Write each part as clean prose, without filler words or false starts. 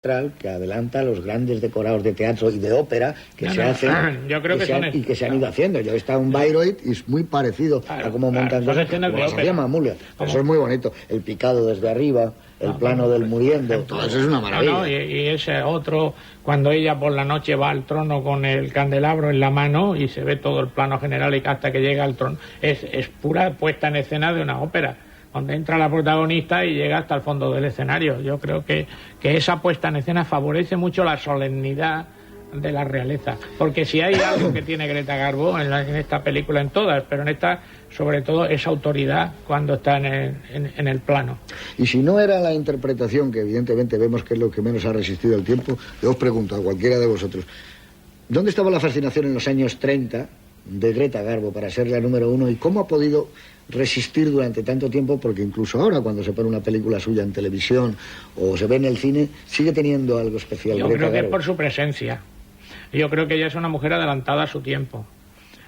que adelanta los grandes decorados de teatro y de ópera que se hacen yo creo y que se han ido haciendo. Yo he estado en Bayreuth y es muy parecido a cómo montan cosas como se llama Mulia. Eso es muy bonito. El picado desde arriba, el plano del muriendo, todo eso es una maravilla. Y ese otro, cuando ella por la noche va al trono con el candelabro en la mano y se ve todo el plano general y hasta que llega al trono, es pura puesta en escena de una ópera, donde entra la protagonista y llega hasta el fondo del escenario. Yo creo que esa puesta en escena favorece mucho la solemnidad de la realeza, porque si hay algo que tiene Greta Garbo en esta película, en todas, pero en esta sobre todo, es autoridad cuando está en el plano. Y si no era la interpretación, que evidentemente vemos que es lo que menos ha resistido el tiempo, yo os pregunto a cualquiera de vosotros, ¿dónde estaba la fascinación en los años 30 de Greta Garbo para ser la número uno y cómo ha podido resistir durante tanto tiempo? Porque incluso ahora, cuando se pone una película suya en televisión o se ve en el cine, sigue teniendo algo especial. Yo creo que es por su presencia. Yo creo que ella es una mujer adelantada a su tiempo.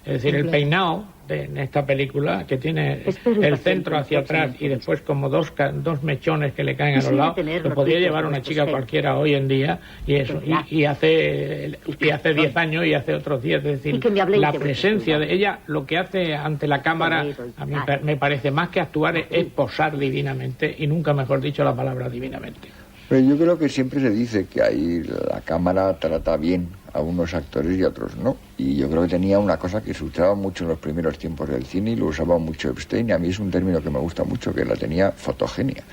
Es decir, el peinado en esta película, que tiene el centro hacia atrás y después como dos mechones que le caen a los lados, lo podría llevar una chica cualquiera hoy en día, y eso y hace 10 años y hace otros 10. Es decir, la presencia de ella, lo que hace ante la cámara, a mí me parece más que actuar, es posar divinamente, y nunca mejor dicho la palabra divinamente. Pero yo creo que siempre se dice que ahí la cámara trata bien a unos actores y a otros no. Y yo creo que tenía una cosa que se usaba mucho en los primeros tiempos del cine y lo usaba mucho Epstein, y a mí es un término que me gusta mucho, que la tenía fotogenia.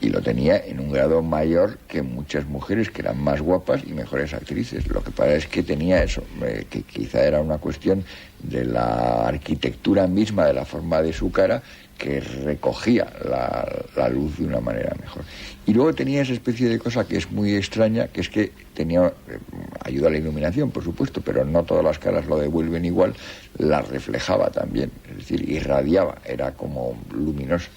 Y lo tenía en un grado mayor que muchas mujeres que eran más guapas y mejores actrices. Lo que pasa es que tenía eso, que quizá era una cuestión de la arquitectura misma, de la forma de su cara, que recogía la luz de una manera mejor. Y luego tenía esa especie de cosa que es muy extraña, que es que tenía ayuda a la iluminación, por supuesto, pero no todas las caras lo devuelven igual, la reflejaba también, es decir, irradiaba, era como luminosa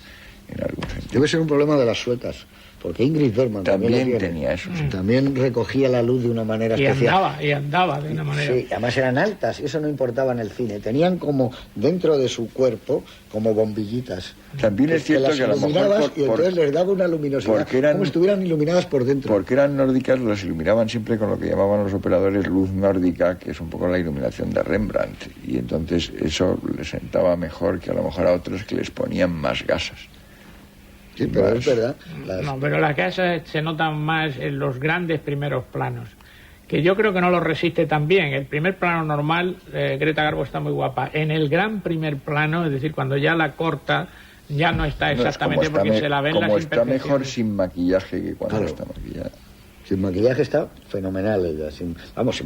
en algún sentido. Debe ser un problema de las suecas, porque Ingrid Bergman también tenía eso. Sí. También recogía la luz de una manera especial. Y andaba de una manera. Sí, además eran altas, y eso no importaba en el cine. Tenían como dentro de su cuerpo como bombillitas. También es cierto que a lo mejor y entonces les daba una luminosidad, como si estuvieran iluminadas por dentro. Porque eran nórdicas, las iluminaban siempre con lo que llamaban los operadores luz nórdica, que es un poco la iluminación de Rembrandt, y entonces eso les sentaba mejor que a lo mejor a otros que les ponían más gasas. Sí, pero es verdad. No, pero las casas se notan más en los grandes primeros planos, que yo creo que no lo resiste tan bien. El primer plano normal, Greta Garbo está muy guapa. En el gran primer plano, es decir, cuando ya la corta, ya no está exactamente, porque se la ven las imperfecciones. Como está mejor sin maquillaje que cuando está maquillada. Sin maquillaje está fenomenal ella. Sin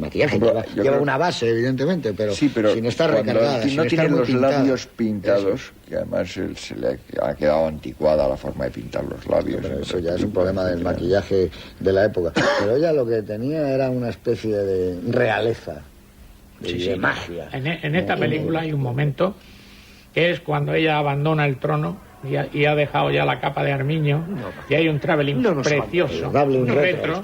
maquillaje lleva una base, evidentemente, pero sin estar recargada. No tiene los labios pintados, eso. Que además se le ha quedado anticuada la forma de pintar los labios. Pero eso ya es un problema del maquillaje de la época. Pero ella lo que tenía era una especie de realeza, de magia. En esta película hay un momento que es cuando ella abandona el trono y ha dejado ya la capa de armiño, y hay un travelling precioso, un retro,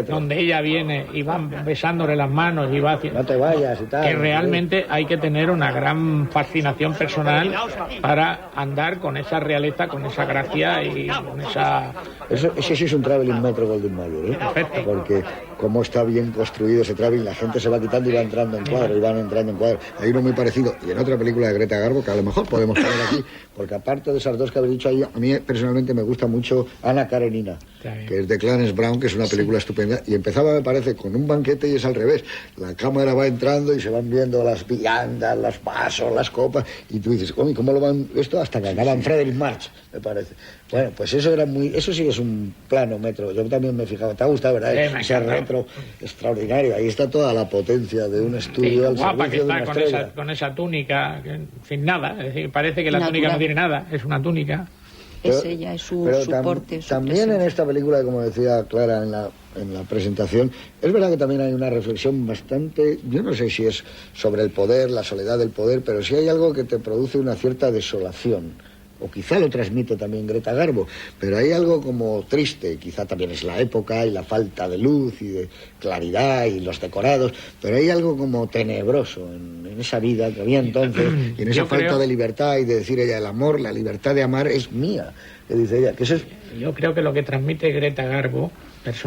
donde ella viene y van besándole las manos y va haciendo... No te vayas y tal. Que realmente hay que tener una gran fascinación personal para andar con esa realeza, con esa gracia y con esa... Ese sí es un travelling Metro Goldwyn Mayer, ¿eh? Perfecto. Porque como está bien construido ese travelling, la gente se va quitando y va entrando en cuadro, y van entrando en cuadro. Hay uno muy parecido, y en otra película de Greta Garbo, que a lo mejor podemos poner aquí, porque aparte de esas dos que habéis dicho ahí, a mí personalmente me gusta mucho Ana Karenina, que es de Clarence Brown, que es una película estupenda, y empezaba, me parece, con un banquete y es al revés. La cámara va entrando y se van viendo las viandas, los vasos, las copas, y tú dices, ¿cómo lo van esto? Hasta que acaban Frederick March, me parece. Bueno, pues eso sí es un plano Metro. Yo también me fijaba, te ha gustado, ¿verdad? Ese retro extraordinario. Ahí está toda la potencia de un estudio al servicio de una estrella. Con esa túnica, sin nada. Es decir, parece que la túnica no tiene nada, es una túnica. Es ella, es su soporte. También en esta película, como decía Clara en la presentación, es verdad que también hay una reflexión bastante, yo no sé si es sobre el poder, la soledad del poder, pero sí hay algo que te produce una cierta desolación. O quizá lo transmite también Greta Garbo, pero hay algo como triste, quizá también es la época y la falta de luz y de claridad y los decorados, pero hay algo como tenebroso en esa vida que había entonces, y en esa falta de libertad y de decir ella, el amor, la libertad de amar es mía, que dice ella, que eso es... Yo creo que lo que transmite Greta Garbo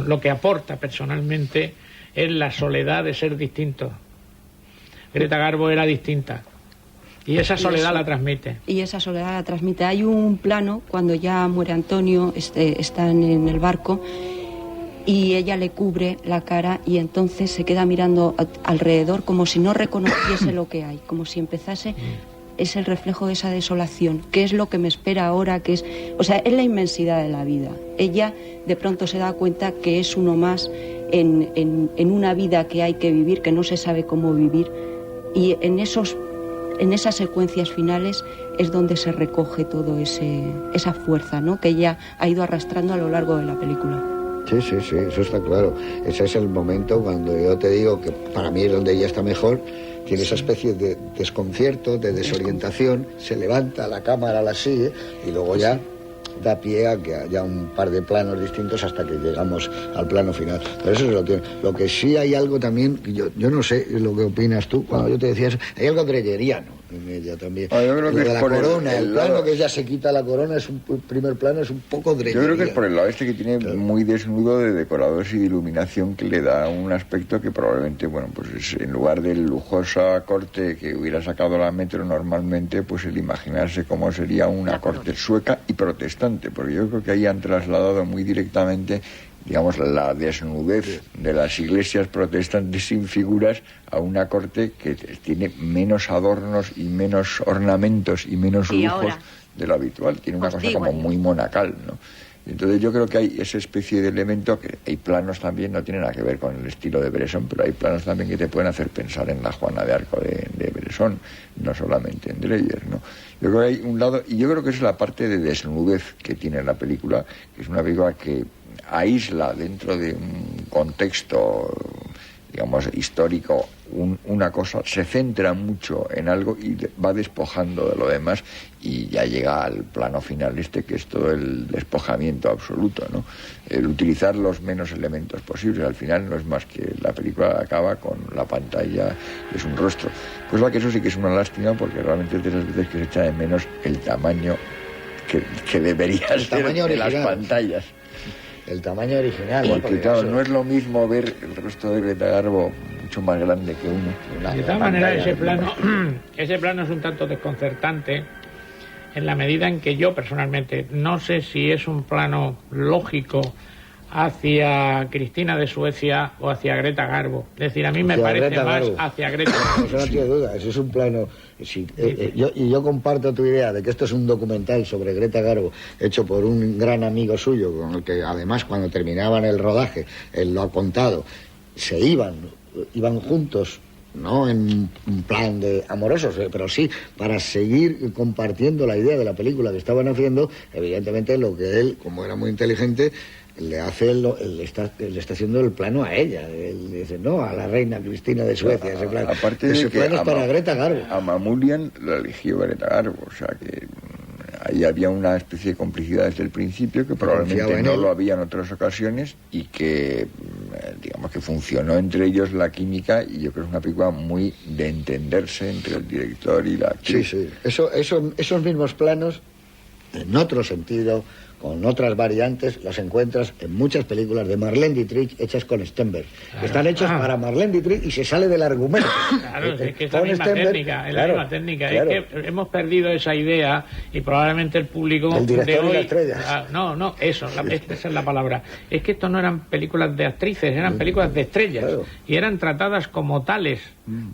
lo que aporta personalmente es la soledad de ser distinto. Greta Garbo era distinta. Y esa soledad la transmite. Y esa soledad la transmite. Hay un plano cuando ya muere Antonio, están en el barco, y ella le cubre la cara y entonces se queda mirando alrededor como si no reconociese lo que hay, como si empezase... Es el reflejo de esa desolación. ¿Qué es lo que me espera ahora? ¿Qué es? O sea, es la inmensidad de la vida. Ella de pronto se da cuenta que es uno más en una vida que hay que vivir, que no se sabe cómo vivir. Y en esas secuencias finales es donde se recoge todo esa fuerza, ¿no?, que ella ha ido arrastrando a lo largo de la película. Sí, eso está claro. Ese es el momento cuando yo te digo que para mí es donde ella está mejor. Tiene esa especie de desconcierto, de desorientación, se levanta la cámara, la sigue y luego ya da pie a que haya un par de planos distintos hasta que llegamos al plano final. Pero eso se lo tiene. Lo que sí hay algo también, que yo no sé lo que opinas tú, cuando yo te decía eso, hay algo dreyeriano en ella también. Yo creo que de es la por corona, el plano lado... que ella se quita la corona, es un primer plano, es un poco dreyeriano. Yo creo que es por el lado que tiene muy desnudo de decoradores y de iluminación, que le da un aspecto que probablemente, bueno, pues en lugar del lujosa corte que hubiera sacado la Metro normalmente, pues el imaginarse cómo sería una corte sueca y protestante, porque yo creo que ahí han trasladado muy directamente, digamos, la desnudez de las iglesias protestantes sin figuras a una corte que tiene menos adornos y menos ornamentos y menos lujos de lo habitual. Tiene una cosa como muy monacal, ¿no? Entonces yo creo que hay esa especie de elemento, que hay planos también, no tiene nada que ver con el estilo de Bresson, pero hay planos también que te pueden hacer pensar en la Juana de Arco de Bresson, no solamente en Dreyer, ¿no? Yo creo que hay un lado, y yo creo que es la parte de desnudez que tiene la película, que es una película que aísla dentro de un contexto, digamos, histórico, una cosa, se centra mucho en algo y va despojando de lo demás, y ya llega al plano final que es todo el despojamiento absoluto, ¿no? El utilizar los menos elementos posibles. Al final no es más que la película acaba con la pantalla, es un rostro. Cosa que eso sí que es una lástima, porque realmente es de esas veces que se echa de menos el tamaño que debería ser de las pantallas. El tamaño original. Porque claro, no es lo mismo ver el rostro de Greta Garbo mucho más grande que uno. De todas maneras, ese plano es un tanto desconcertante, en la medida en que yo personalmente no sé si es un plano lógico hacia Cristina de Suecia o hacia Greta Garbo. Es decir, a mí me parece más hacia Greta Garbo. Eso no tiene duda, eso es un plano... yo comparto tu idea de que esto es un documental sobre Greta Garbo hecho por un gran amigo suyo, con el que además cuando terminaban el rodaje, él lo ha contado, se iban juntos, no en un plan de amorosos, pero sí para seguir compartiendo la idea de la película que estaban haciendo. Evidentemente lo que él, como era muy inteligente, le está haciendo el plano a ella. Él dice, no, a la reina Cristina de Suecia. Ese plano, aparte ese plano es para Greta Garbo. A Mamoulian la eligió Greta Garbo, o sea que ahí había una especie de complicidad desde el principio, que probablemente no lo había en otras ocasiones, y que, digamos, que funcionó entre ellos la química, y yo creo que es una película muy de entenderse entre el director y la actriz. Sí. Esos mismos planos, en otro sentido, con otras variantes, las encuentras en muchas películas de Marlene Dietrich hechas con Stenberg. Claro. Están hechas para Marlene Dietrich y se sale del argumento. Claro, es que es la misma técnica, Claro. Es que hemos perdido esa idea, y probablemente el público el director de hoy... y la estrella. Esa es la palabra. Es que esto no eran películas de actrices, eran películas de estrellas. Claro. Y eran tratadas como tales,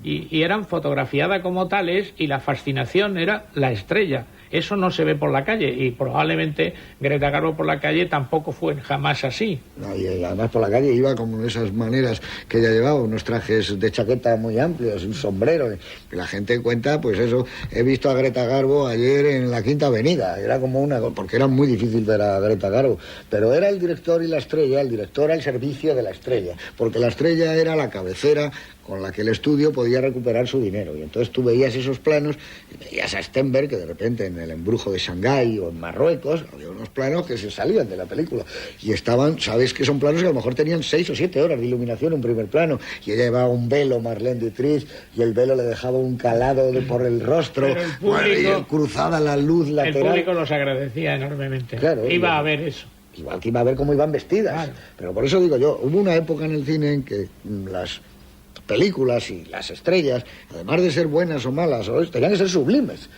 y eran fotografiadas como tales, y la fascinación era la estrella. Eso no se ve por la calle, y probablemente Greta Garbo por la calle tampoco fue jamás así. No, y además por la calle iba como de esas maneras que ella llevaba, unos trajes de chaqueta muy amplios, un sombrero, y la gente cuenta, pues eso, he visto a Greta Garbo ayer en la Quinta Avenida, era como porque era muy difícil ver a Greta Garbo, pero era el director y la estrella, el director al servicio de la estrella, porque la estrella era la cabecera con la que el estudio podía recuperar su dinero. Y entonces tú veías esos planos, y veías a Stenberg, que de repente en el embrujo de Shanghái o en Marruecos había unos planos que se salían de la película. Y estaban, sabes que son planos que a lo mejor tenían 6 o 7 horas de iluminación en primer plano. Y ella llevaba un velo, Marlene Dietrich, y el velo le dejaba un calado por el rostro, pero el público, y cruzada la luz lateral. El público los agradecía enormemente. Claro, iba a ver eso. igual que iba a ver cómo iban vestidas. Claro. Pero por eso digo yo, hubo una época en el cine en que las películas y las estrellas, además de ser buenas o malas, tenían que ser sublimes.